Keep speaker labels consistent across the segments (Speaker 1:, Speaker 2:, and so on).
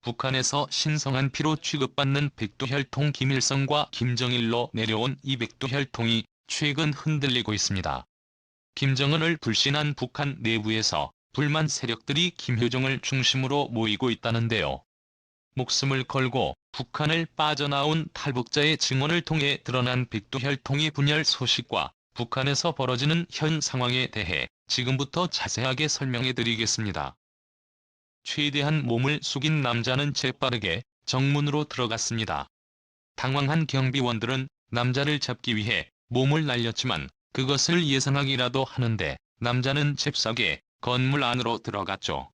Speaker 1: 북한에서 신성한 피로 취급받는 백두혈통 김일성과 김정일로 내려온 이 백두혈통이 최근 흔들리고 있습니다. 김정은을 불신한 북한 내부에서 불만 세력들이 김효정을 중심으로 모이고 있다는데요. 목숨을 걸고 북한을 빠져나온 탈북자의 증언을 통해 드러난 백두혈통의 분열 소식과 북한에서 벌어지는 현 상황에 대해 지금부터 자세하게 설명해드리겠습니다. 최대한 몸을 숙인 남자는 재빠르게 정문으로 들어갔습니다. 당황한 경비원들은 남자를 잡기 위해 몸을 날렸지만 그것을 예상하기라도 하는데 남자는 잽싸게 건물 안으로 들어갔죠.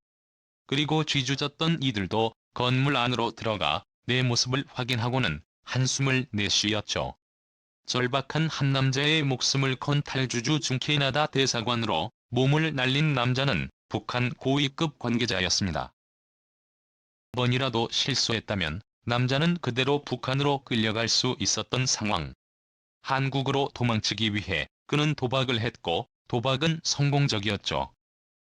Speaker 1: 그리고 쥐주졌던 이들도 건물 안으로 들어가 내 모습을 확인하고는 한숨을 내쉬었죠. 절박한 한 남자의 목숨을 건 탈주주 중 캐나다 대사관으로 몸을 날린 남자는 북한 고위급 관계자였습니다. 한 번이라도 실수했다면 남자는 그대로 북한으로 끌려갈 수 있었던 상황. 한국으로 도망치기 위해 그는 도박을 했고 도박은 성공적이었죠.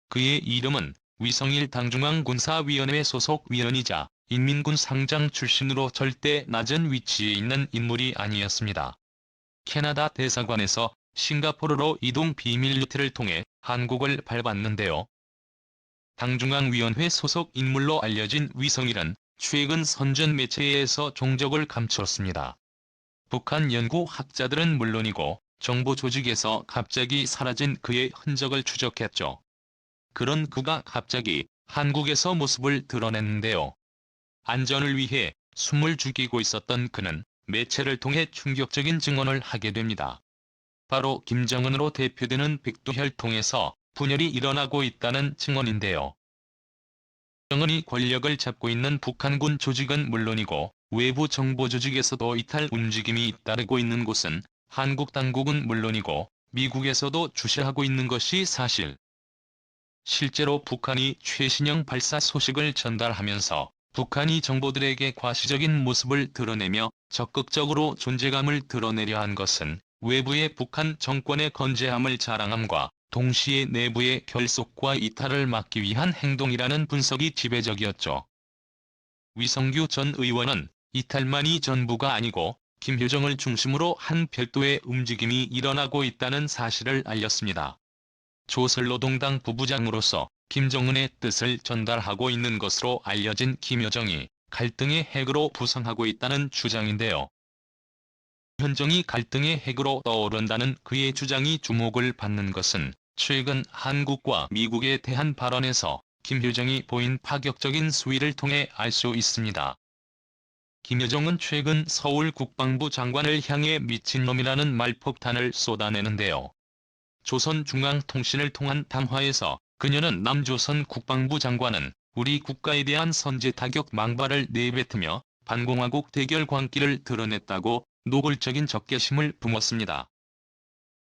Speaker 1: 그의 이름은 위성일 당중앙군사위원회 소속 위원이자 인민군 상장 출신으로 절대 낮은 위치에 있는 인물이 아니었습니다. 캐나다 대사관에서 싱가포르로 이동 비밀 유태를 통해 한국을 밟았는데요. 당중앙위원회 소속 인물로 알려진 위성일은 최근 선전 매체에서 종적을 감추었습니다. 북한 연구학자들은 물론이고 정보 조직에서 갑자기 사라진 그의 흔적을 추적했죠. 그런 그가 갑자기 한국에서 모습을 드러냈는데요. 안전을 위해 숨을 죽이고 있었던 그는 매체를 통해 충격적인 증언을 하게 됩니다. 바로 김정은으로 대표되는 백두혈통에서 분열이 일어나고 있다는 증언인데요. 김정은이 권력을 잡고 있는 북한군 조직은 물론이고 외부 정보 조직에서도 이탈 움직임이 잇따르고 있는 곳은 한국 당국은 물론이고 미국에서도 주시하고 있는 것이 사실. 실제로 북한이 최신형 발사 소식을 전달하면서 북한이 정보들에게 과시적인 모습을 드러내며 적극적으로 존재감을 드러내려 한 것은 외부의 북한 정권의 건재함을 자랑함과 동시에 내부의 결속과 이탈을 막기 위한 행동이라는 분석이 지배적이었죠. 위성규 전 의원은 이탈만이 전부가 아니고 김효정을 중심으로 한 별도의 움직임이 일어나고 있다는 사실을 알렸습니다. 조선노동당 부부장으로서 김정은의 뜻을 전달하고 있는 것으로 알려진 김효정이 갈등의 핵으로 부상하고 있다는 주장인데요. 현정이 갈등의 핵으로 떠오른다는 그의 주장이 주목을 받는 것은 최근 한국과 미국에 대한 발언에서 김효정이 보인 파격적인 수위를 통해 알 수 있습니다. 김효정은 최근 서울 국방부 장관을 향해 미친놈이라는 말폭탄을 쏟아내는데요. 조선중앙통신을 통한談話에서 그녀는 남조선 국방부 장관은 우리 국가에 대한 선제 타격 망발을 내뱉으며 반공화국 대결 광기를 드러냈다고 노골적인 적개심을 뿜었습니다.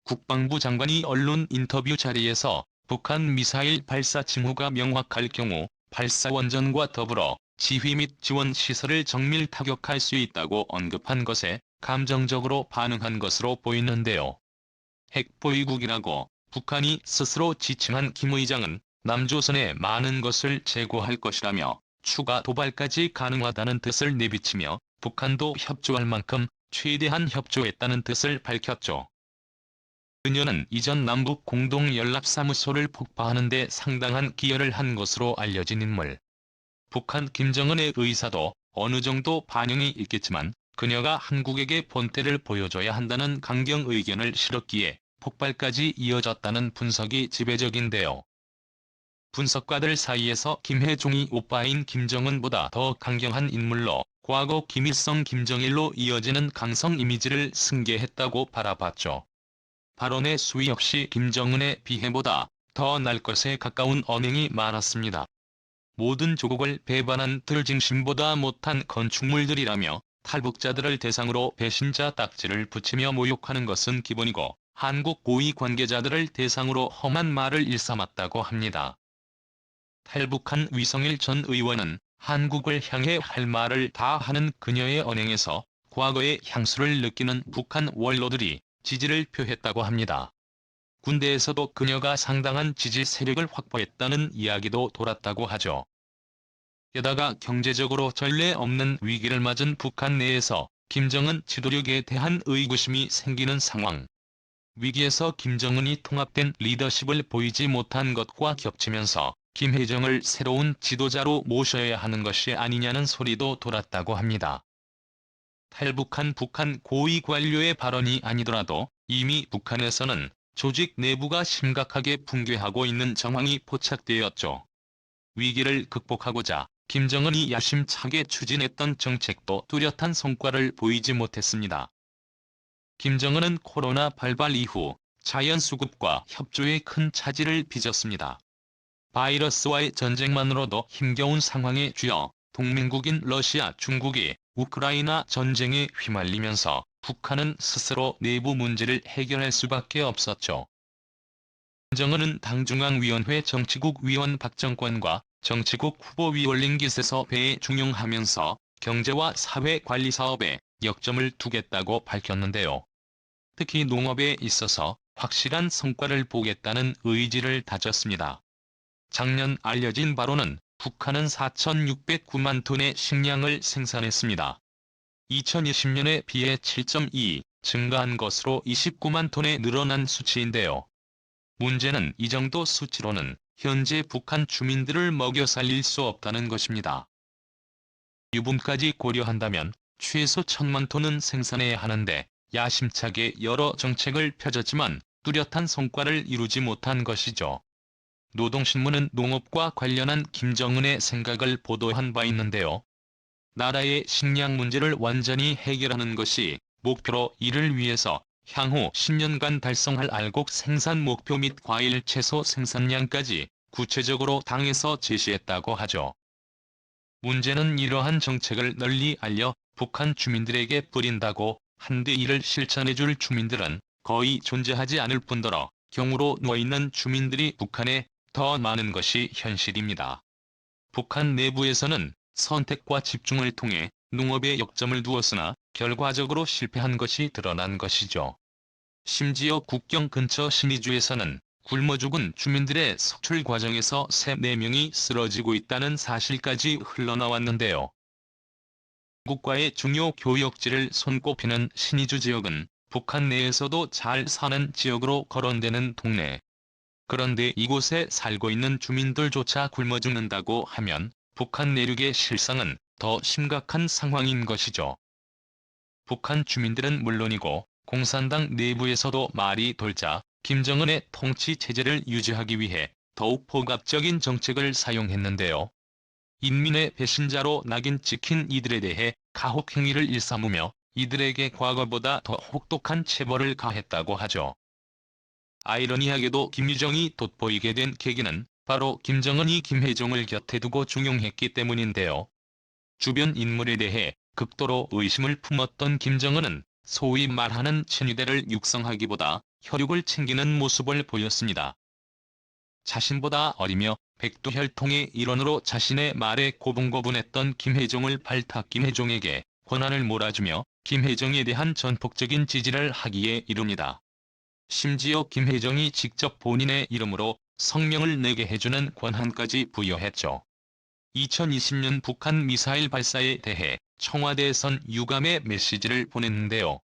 Speaker 1: 국방부 장관이 언론 인터뷰 자리에서 북한 미사일 발사 징후가 명확할 경우 발사 원전과 더불어 지휘 및 지원 시설을 정밀 타격할 수 있다고 언급한 것에 감정적으로 반응한 것으로 보이는데요. 핵보위국이라고 북한이 스스로 지칭한 김 의장은 남조선에 많은 것을 제고할 것이라며 추가 도발까지 가능하다는 뜻을 내비치며 북한도 협조할 만큼 최대한 협조했다는 뜻을 밝혔죠. 그녀는 이전 남북 공동연락사무소를 폭파하는 데 상당한 기여를 한 것으로 알려진 인물. 북한 김정은의 의사도 어느 정도 반영이 있겠지만 그녀가 한국에게 본때를 보여줘야 한다는 강경 의견을 실었기에 폭발까지 이어졌다는 분석이 지배적인데요. 분석가들 사이에서 김혜종이 오빠인 김정은보다 더 강경한 인물로 과거 김일성 김정일로 이어지는 강성 이미지를 승계했다고 바라봤죠. 발언의 수위 역시 김정은의 비해보다 더 날 것에 가까운 언행이 많았습니다. 모든 조국을 배반한 들짐승보다 못한 건축물들이라며 탈북자들을 대상으로 배신자 딱지를 붙이며 모욕하는 것은 기본이고 한국 고위 관계자들을 대상으로 험한 말을 일삼았다고 합니다. 탈북한 위성일 전 의원은 한국을 향해 할 말을 다 하는 그녀의 언행에서 과거의 향수를 느끼는 북한 원로들이 지지를 표했다고 합니다. 군대에서도 그녀가 상당한 지지 세력을 확보했다는 이야기도 돌았다고 하죠. 게다가 경제적으로 전례 없는 위기를 맞은 북한 내에서 김정은 지도력에 대한 의구심이 생기는 상황. 위기에서 김정은이 통합된 리더십을 보이지 못한 것과 겹치면서 김혜정을 새로운 지도자로 모셔야 하는 것이 아니냐는 소리도 돌았다고 합니다. 탈북한 북한 고위 관료의 발언이 아니더라도 이미 북한에서는 조직 내부가 심각하게 붕괴하고 있는 정황이 포착되었죠. 위기를 극복하고자 김정은이 야심차게 추진했던 정책도 뚜렷한 성과를 보이지 못했습니다. 김정은은 코로나 발발 이후 자연수급과 협조에 큰 차질을 빚었습니다. 바이러스와의 전쟁만으로도 힘겨운 상황에 쥐어 동맹국인 러시아, 중국이 우크라이나 전쟁에 휘말리면서 북한은 스스로 내부 문제를 해결할 수밖에 없었죠. 김정은은 당중앙위원회 정치국 위원 박정권과 정치국 후보위 올린 깃에서 배에 중용하면서 경제와 사회관리 사업에 역점을 두겠다고 밝혔는데요. 특히 농업에 있어서 확실한 성과를 보겠다는 의지를 다졌습니다. 작년 알려진 바로는 북한은 4,609만 톤의 식량을 생산했습니다. 2020년에 비해 7.2 증가한 것으로 29만 톤에 늘어난 수치인데요. 문제는 이 정도 수치로는 현재 북한 주민들을 먹여 살릴 수 없다는 것입니다. 유분까지 고려한다면 최소 1,000만 톤은 생산해야 하는데 야심차게 여러 정책을 펴졌지만 뚜렷한 성과를 이루지 못한 것이죠. 노동신문은 농업과 관련한 김정은의 생각을 보도한 바 있는데요. 나라의 식량 문제를 완전히 해결하는 것이 목표로 이를 위해서 향후 10년간 달성할 알곡 생산 목표 및 과일 채소 생산량까지 구체적으로 당에서 제시했다고 하죠. 문제는 이러한 정책을 널리 알려 북한 주민들에게 뿌린다고 한데 이를 실천해줄 주민들은 거의 존재하지 않을 뿐더러 경우로 누워있는 주민들이 북한에 더 많은 것이 현실입니다. 북한 내부에서는 선택과 집중을 통해 농업에 역점을 두었으나 결과적으로 실패한 것이 드러난 것이죠. 심지어 국경 근처 신의주에서는 굶어 죽은 주민들의 석출 과정에서 3-4명이 쓰러지고 있다는 사실까지 흘러나왔는데요. 국가의 중요 교역지를 손꼽히는 신의주 지역은 북한 내에서도 잘 사는 지역으로 거론되는 동네. 그런데 이곳에 살고 있는 주민들조차 굶어 죽는다고 하면 북한 내륙의 실상은 더 심각한 상황인 것이죠. 북한 주민들은 물론이고 공산당 내부에서도 말이 돌자 김정은의 통치 체제를 유지하기 위해 더욱 포갑적인 정책을 사용했는데요. 인민의 배신자로 낙인 찍힌 이들에 대해 가혹행위를 일삼으며 이들에게 과거보다 더 혹독한 체벌을 가했다고 하죠. 아이러니하게도 김유정이 돋보이게 된 계기는 바로 김정은이 김혜정을 곁에 두고 중용했기 때문인데요. 주변 인물에 대해 극도로 의심을 품었던 김정은은 소위 말하는 친위대를 육성하기보다 혈육을 챙기는 모습을 보였습니다. 자신보다 어리며 백두혈통의 일원으로 자신의 말에 고분고분했던 김혜정을 발탁 김혜정에게 권한을 몰아주며 김혜정에 대한 전폭적인 지지를 하기에 이릅니다. 심지어 김혜정이 직접 본인의 이름으로 성명을 내게 해주는 권한까지 부여했죠. 2020년 북한 미사일 발사에 대해 청와대에선 유감의 메시지를 보냈는데요.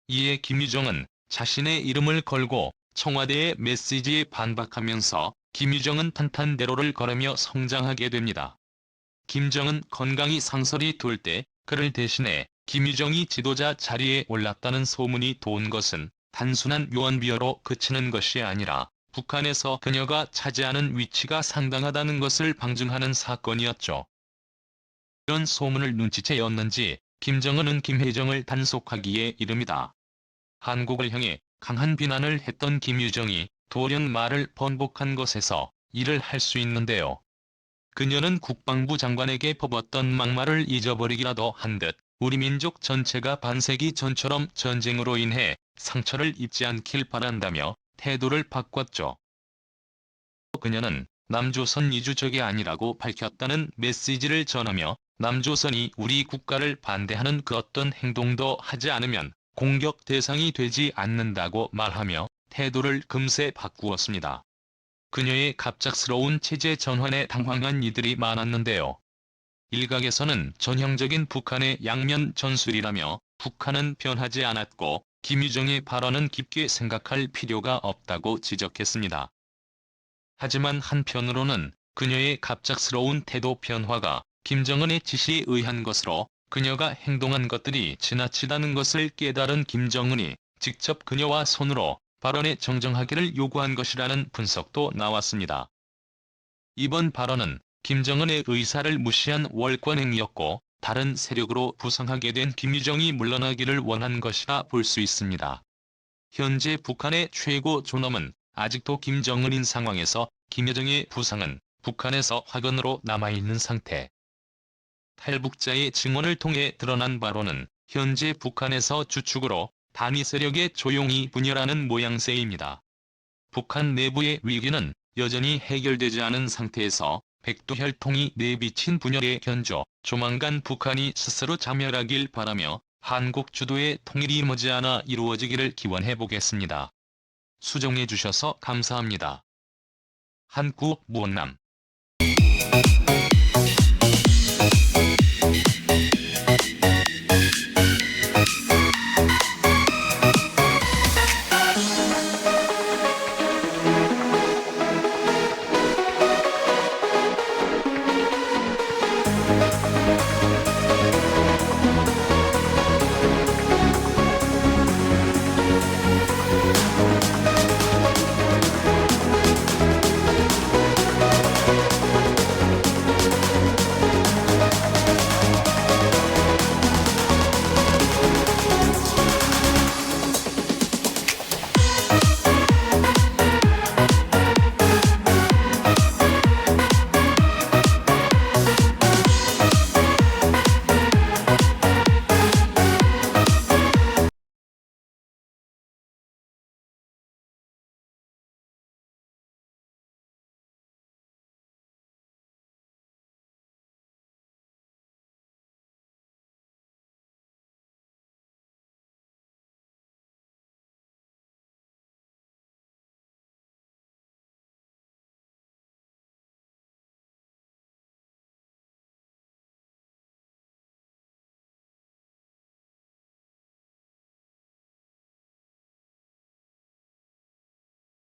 Speaker 1: 이에 김유정은 자신의 이름을 걸고 청와대의 메시지에 반박하면서 김유정은 탄탄대로를 걸으며 성장하게 됩니다. 김정은 건강이 상설이 돌 때 그를 대신해 김유정이 지도자 자리에 올랐다는 소문이 도은 것은 단순한 유언비어로 그치는 것이 아니라 북한에서 그녀가 차지하는 위치가 상당하다는 것을 방증하는 사건이었죠. 이런 소문을 눈치채었는지 김정은은 김혜정을 단속하기에 이릅니다. 한국을 향해 강한 비난을 했던 김유정이 돌연 말을 번복한 것에서 이를 할 수 있는데요. 그녀는 국방부 장관에게 퍼붓던 막말을 잊어버리기라도 한 듯 우리 민족 전체가 반세기 전처럼 전쟁으로 인해 상처를 입지 않길 바란다며 태도를 바꿨죠. 그녀는 남조선 이주적이 아니라고 밝혔다는 메시지를 전하며 남조선이 우리 국가를 반대하는 그 어떤 행동도 하지 않으면 공격 대상이 되지 않는다고 말하며 태도를 금세 바꾸었습니다. 그녀의 갑작스러운 체제 전환에 당황한 이들이 많았는데요. 일각에서는 전형적인 북한의 양면 전술이라며 북한은 변하지 않았고 김유정의 발언은 깊게 생각할 필요가 없다고 지적했습니다. 하지만 한편으로는 그녀의 갑작스러운 태도 변화가 김정은의 지시에 의한 것으로 그녀가 행동한 것들이 지나치다는 것을 깨달은 김정은이 직접 그녀와 손으로 발언에 정정하기를 요구한 것이라는 분석도 나왔습니다. 이번 발언은 김정은의 의사를 무시한 월권행위였고 다른 세력으로 부상하게 된 김유정이 물러나기를 원한 것이라 볼 수 있습니다. 현재 북한의 최고 존엄은 아직도 김정은인 상황에서 김여정의 부상은 북한에서 화근으로 남아있는 상태. 탈북자의 증언을 통해 드러난 바로는 현재 북한에서 주축으로 단위 세력의 조용히 분열하는 모양새입니다. 북한 내부의 위기는 여전히 해결되지 않은 상태에서 백두혈통이 내비친 분열의 견조, 조만간 북한이 스스로 자멸하길 바라며 한국 주도의 통일이 머지않아 이루어지기를 기원해보겠습니다. 수정해주셔서 감사합니다. 한국무원남